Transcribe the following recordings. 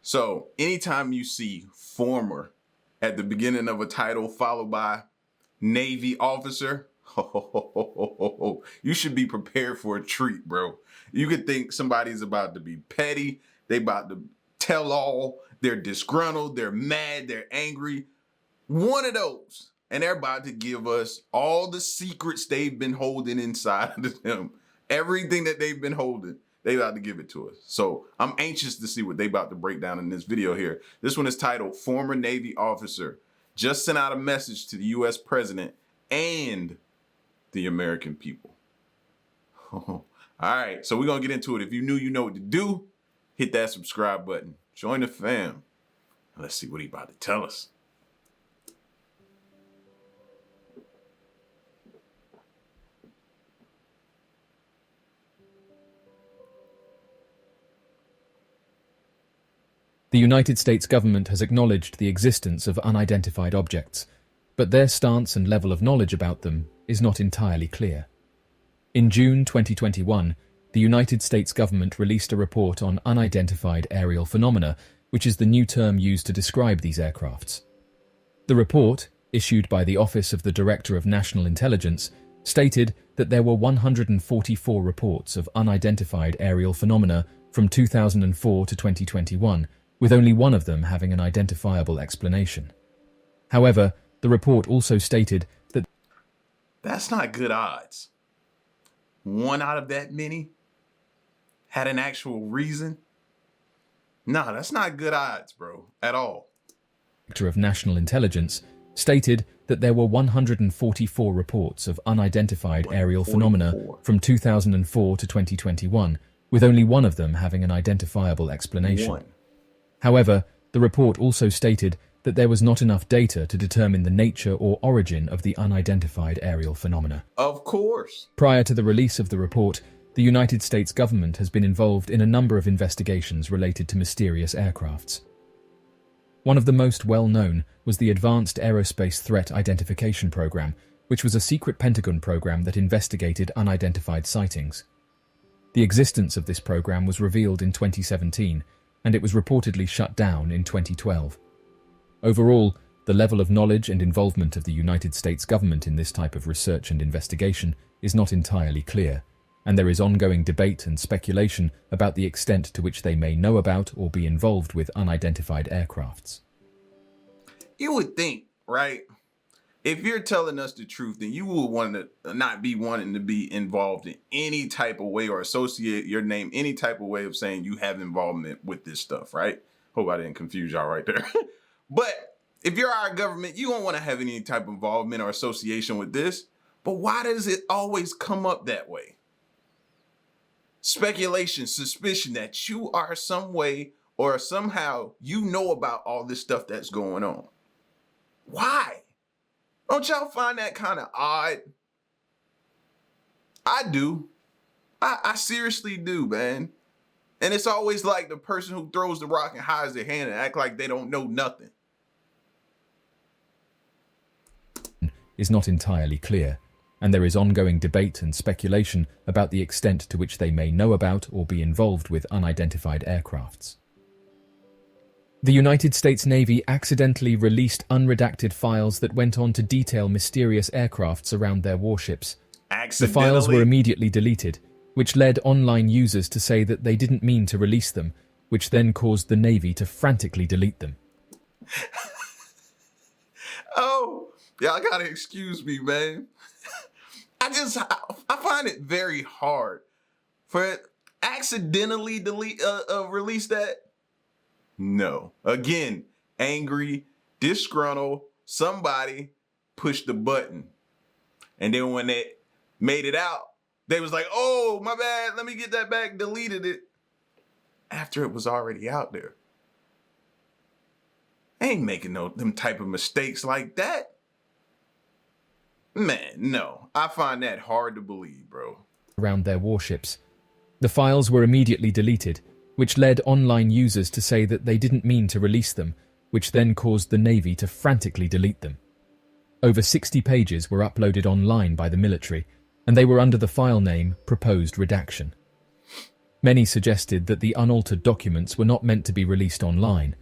So anytime you see former at the beginning of a title followed by Navy officer, you should be prepared for a treat, bro. You could think somebody's about to be petty. They about to tell all. They're disgruntled. They're mad. They're angry. One of those. And they're about to give us all the secrets they've been holding inside of them. Everything that they've been holding, they about to give it to us. So I'm anxious to see what they about to break down in this video here. This one is titled Former Navy Officer Just Sent Out a Message to the U.S. President and the American People. All right, so we're going to get into it. If you're new, you know what to do. Hit that subscribe button. Join the fam. Let's see what he about to tell us. The United States government has acknowledged the existence of unidentified objects, but their stance and level of knowledge about them is not entirely clear. In June 2021, the United States government released a report on unidentified aerial phenomena, which is the new term used to describe these aircrafts. The report, issued by the Office of the Director of National Intelligence, stated that there were 144 reports of unidentified aerial phenomena from 2004 to 2021, with only one of them having an identifiable explanation. However, the report also stated that that's not good odds. One out of that many had an actual reason? Nah, that's not good odds, bro, at all. The Director of National Intelligence stated that there were 144 reports of unidentified aerial phenomena from 2004 to 2021, with only one of them having an identifiable explanation. However, the report also stated that there was not enough data to determine the nature or origin of the unidentified aerial phenomena. Of course. Prior to the release of the report, the United States government has been involved in a number of investigations related to mysterious aircrafts. One of the most well-known was the Advanced Aerospace Threat Identification Program, which was a secret Pentagon program that investigated unidentified sightings. The existence of this program was revealed in 2017, and it was reportedly shut down in 2012. Overall, the level of knowledge and involvement of the United States government in this type of research and investigation is not entirely clear, and there is ongoing debate and speculation about the extent to which they may know about or be involved with unidentified aircrafts. You would think, right? If you're telling us the truth, then you will want to not be wanting to be involved in any type of way or associate your name any type of way of saying you have involvement with this stuff, right? Hope I didn't confuse y'all right there. But if you're our government, you don't want to have any type of involvement or association with this. But why does it always come up that way? Speculation, suspicion that you are some way or somehow you know about all this stuff that's going on. Why? Don't y'all find that kind of odd? I do. I seriously do, man. And it's always like the person who throws the rock and hides their hand and act like they don't know nothing. Is not entirely clear, and there is ongoing debate and speculation about the extent to which they may know about or be involved with unidentified aircrafts. The United States Navy accidentally released unredacted files that went on to detail mysterious aircrafts around their warships. The files were immediately deleted, which led online users to say that they didn't mean to release them, which then caused the Navy to frantically delete them. Oh, y'all gotta excuse me, man. I find it very hard for it accidentally release that. No. Again, angry, disgruntled, somebody pushed the button. And then when they made it out, they was like, oh, my bad, let me get that back, deleted it. After it was already out there. I ain't making them type of mistakes like that. Man, no. I find that hard to believe, bro. Around their warships. The files were immediately deleted, which led online users to say that they didn't mean to release them, which then caused the Navy to frantically delete them. Over 60 pages were uploaded online by the military, and they were under the file name Proposed Redaction. Many suggested that the unaltered documents were not meant to be released online,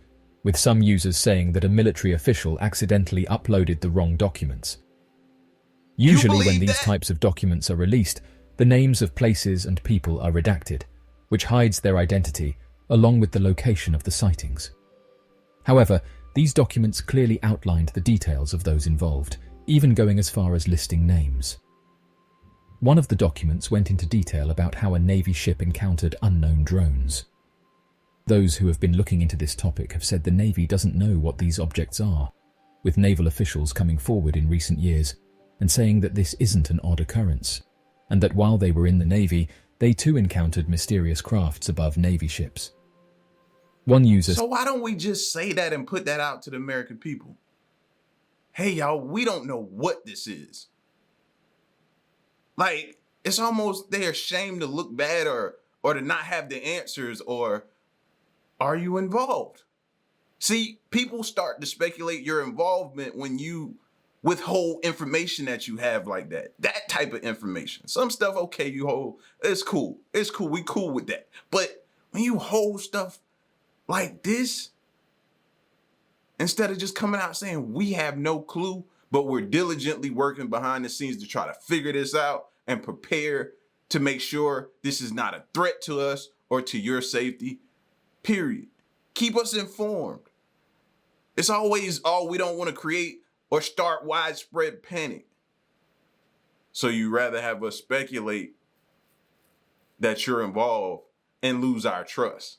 with some users saying that a military official accidentally uploaded the wrong documents. Usually when these types of documents are released, the names of places and people are redacted, which hides their identity along with the location of the sightings. However, these documents clearly outlined the details of those involved, even going as far as listing names. One of the documents went into detail about how a Navy ship encountered unknown drones. Those who have been looking into this topic have said the Navy doesn't know what these objects are, with naval officials coming forward in recent years and saying that this isn't an odd occurrence, and that while they were in the Navy, they too encountered mysterious crafts above Navy ships. One user... So why don't we just say that and put that out to the American people? Hey, y'all, we don't know what this is. Like, it's almost they're ashamed to look bad or to not have the answers, or are you involved? See, people start to speculate your involvement when you withhold information that you have like that. That type of information. Some stuff, okay, you hold, it's cool. It's cool, we cool with that. But when you hold stuff like this, instead of just coming out saying we have no clue, but we're diligently working behind the scenes to try to figure this out and prepare to make sure this is not a threat to us or to your safety, period. Keep us informed. It's always, oh, we don't want to create or start widespread panic. So you rather have us speculate that you're involved and lose our trust.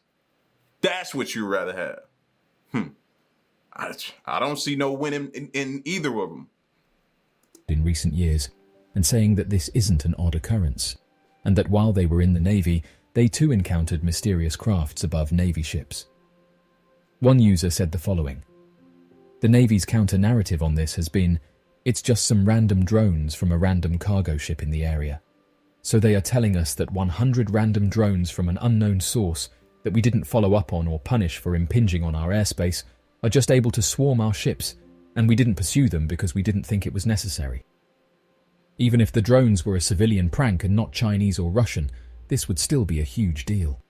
That's what you rather have. I don't see no win in either of them. In recent years, and saying that this isn't an odd occurrence, and that while they were in the Navy, they too encountered mysterious crafts above Navy ships. One user said the following: "The Navy's counter-narrative on this has been, it's just some random drones from a random cargo ship in the area. So they are telling us that 100 random drones from an unknown source that we didn't follow up on or punish for impinging on our airspace are just able to swarm our ships, and we didn't pursue them because we didn't think it was necessary. Even if the drones were a civilian prank and not Chinese or Russian, this would still be a huge deal."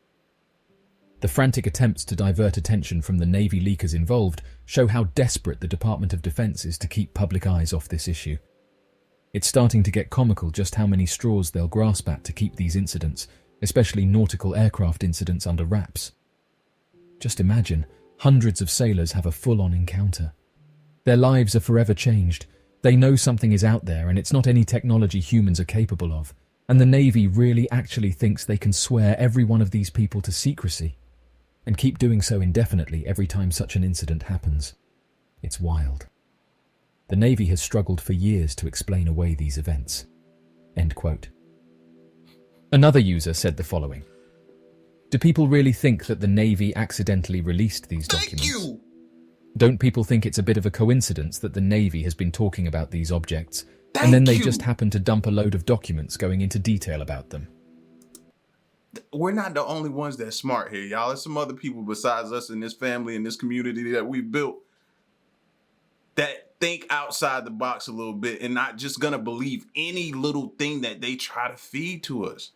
The frantic attempts to divert attention from the Navy leakers involved show how desperate the Department of Defense is to keep public eyes off this issue. It's starting to get comical just how many straws they'll grasp at to keep these incidents, especially nautical aircraft incidents, under wraps. Just imagine, hundreds of sailors have a full-on encounter. Their lives are forever changed. They know something is out there and it's not any technology humans are capable of. And the Navy really actually thinks they can swear every one of these people to secrecy and keep doing so indefinitely every time such an incident happens. It's wild. The Navy has struggled for years to explain away these events." End quote. Another user said the following: "Do people really think that the Navy accidentally released these documents? Thank you. Don't people think it's a bit of a coincidence that the Navy has been talking about these objects, and then they just happen to dump a load of documents going into detail about them?" We're not the only ones that's smart here, y'all. There's some other people besides us in this family, in this community that we've built, that think outside the box a little bit and not just gonna believe any little thing that they try to feed to us.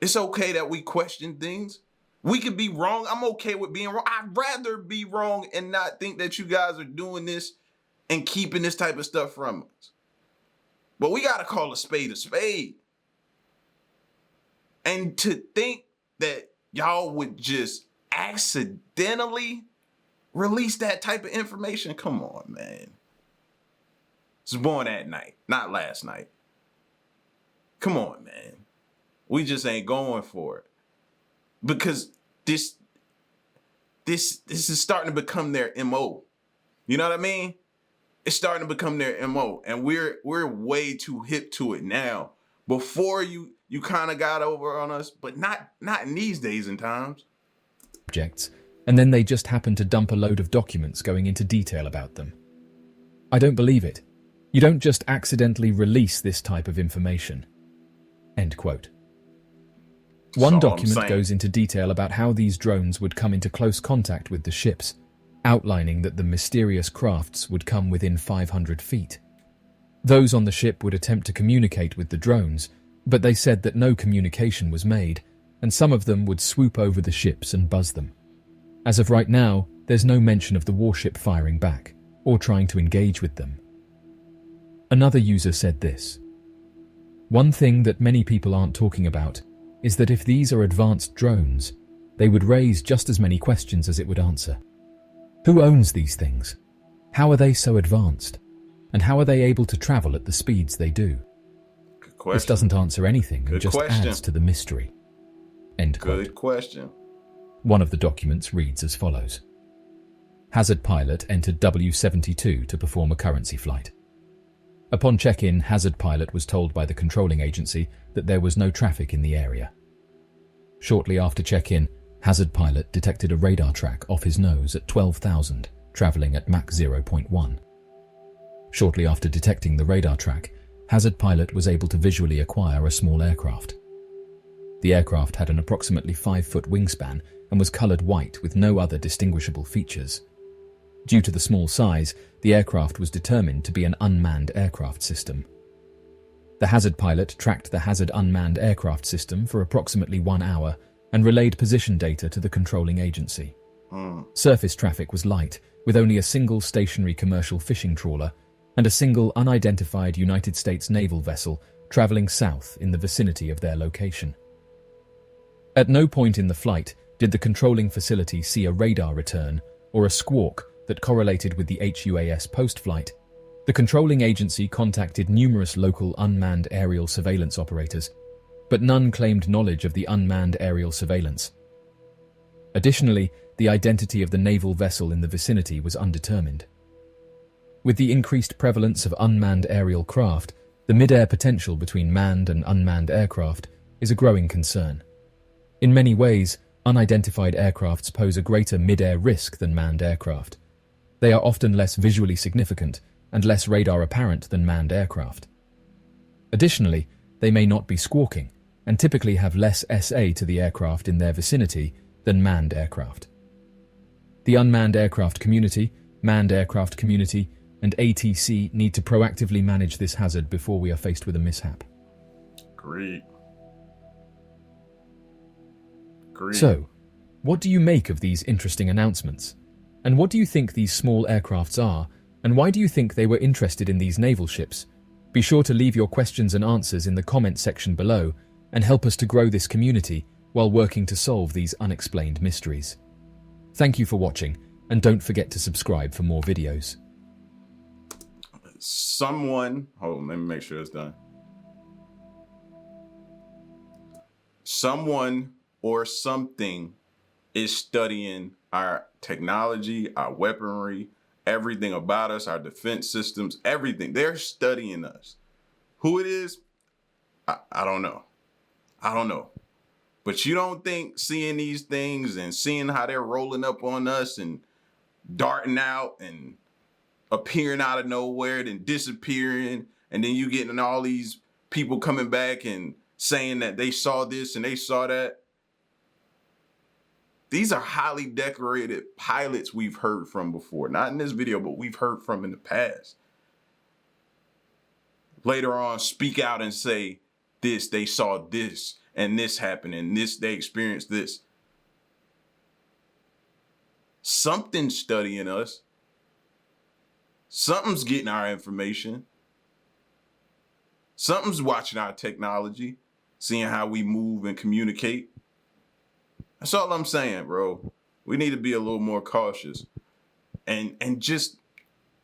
It's okay that we question things. We could be wrong. I'm okay with being wrong. I'd rather be wrong and not think that you guys are doing this and keeping this type of stuff from us. But we gotta call a spade a spade. And to think that y'all would just accidentally release that type of information, come on, man. It was born that night, not last night. Come on, man. We just ain't going for it. Because this is starting to become their MO. You know what I mean? It's starting to become their MO. And we're way too hip to it now. Before you kind of got over on us, but not in these days and times. Objects, and then they just happen to dump a load of documents going into detail about them. I don't believe it. You don't just accidentally release this type of information. End quote. One document goes into detail about how these drones would come into close contact with the ships, outlining that the mysterious crafts would come within 500 feet. Those on the ship would attempt to communicate with the drones, but they said that no communication was made, and some of them would swoop over the ships and buzz them. As of right now, there's no mention of the warship firing back or trying to engage with them. Another user said this: "One thing that many people aren't talking about is that if these are advanced drones, they would raise just as many questions as it would answer. Who owns these things? How are they so advanced? And how are they able to travel at the speeds they do? Good question. This doesn't answer anything and just question. adds to the mystery." End quote. Good question. One of the documents reads as follows: Hazard pilot entered W72 to perform a currency flight. Upon check-in, Hazard pilot was told by the controlling agency that there was no traffic in the area. Shortly after check-in, Hazard pilot detected a radar track off his nose at 12,000, traveling at Mach 0.1. Shortly after detecting the radar track, Hazard pilot was able to visually acquire a small aircraft. The aircraft had an approximately 5-foot wingspan and was colored white with no other distinguishable features. Due to the small size, the aircraft was determined to be an unmanned aircraft system. The Hazard pilot tracked the Hazard unmanned aircraft system for approximately 1 hour and relayed position data to the controlling agency. Surface traffic was light, with only a single stationary commercial fishing trawler and a single unidentified United States naval vessel traveling south in the vicinity of their location. At no point in the flight did the controlling facility see a radar return or a squawk that correlated with the HUAS post-flight. The controlling agency contacted numerous local unmanned aerial surveillance operators, but none claimed knowledge of the unmanned aerial surveillance. Additionally, the identity of the naval vessel in the vicinity was undetermined. With the increased prevalence of unmanned aerial craft, the mid-air potential between manned and unmanned aircraft is a growing concern. In many ways, unidentified aircrafts pose a greater mid-air risk than manned aircraft. They are often less visually significant and less radar apparent than manned aircraft. Additionally, they may not be squawking and typically have less SA to the aircraft in their vicinity than manned aircraft. The unmanned aircraft community, manned aircraft community, and ATC need to proactively manage this hazard before we are faced with a mishap. Agreed. So, what do you make of these interesting announcements? And what do you think these small aircrafts are? And why do you think they were interested in these naval ships? Be sure to leave your questions and answers in the comment section below and help us to grow this community while working to solve these unexplained mysteries. Thank you for watching, and don't forget to subscribe for more videos. Hold on, let me make sure it's done. Someone or something is studying our technology, our weaponry, everything about us, our defense systems, everything. They're studying us. Who it is, I don't know. I don't know. But you don't think seeing these things and seeing how they're rolling up on us and darting out and appearing out of nowhere, then disappearing, and then you getting all these people coming back and saying that they saw this and they saw that. These are highly decorated pilots we've heard from before. Not in this video, but we've heard from in the past. Later on, speak out and say this, they saw this, and this happened, and this, they experienced this. Something's studying us. Something's getting our information. Something's watching our technology, seeing how we move and communicate. That's all I'm saying, bro. We need to be a little more cautious. And just,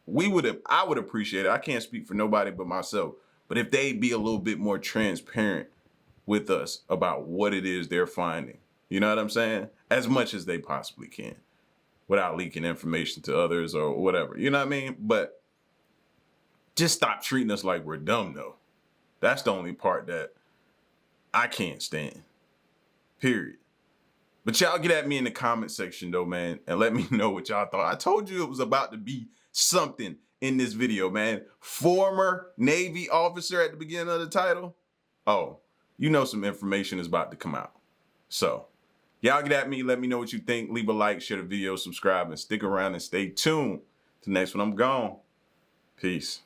I would appreciate it. I can't speak for nobody but myself. But if they be a little bit more transparent with us about what it is they're finding. You know what I'm saying? As much as they possibly can, without leaking information to others or whatever. You know what I mean? But just stop treating us like we're dumb, though. That's the only part that I can't stand. Period. But y'all get at me in the comment section, though, man, and let me know what y'all thought. I told you it was about to be something in this video, man. Former Navy officer at the beginning of the title. Oh, you know some information is about to come out. So, y'all get at me. Let me know what you think. Leave a like, share the video, subscribe, and stick around and stay tuned. Till next one, I'm gone. Peace.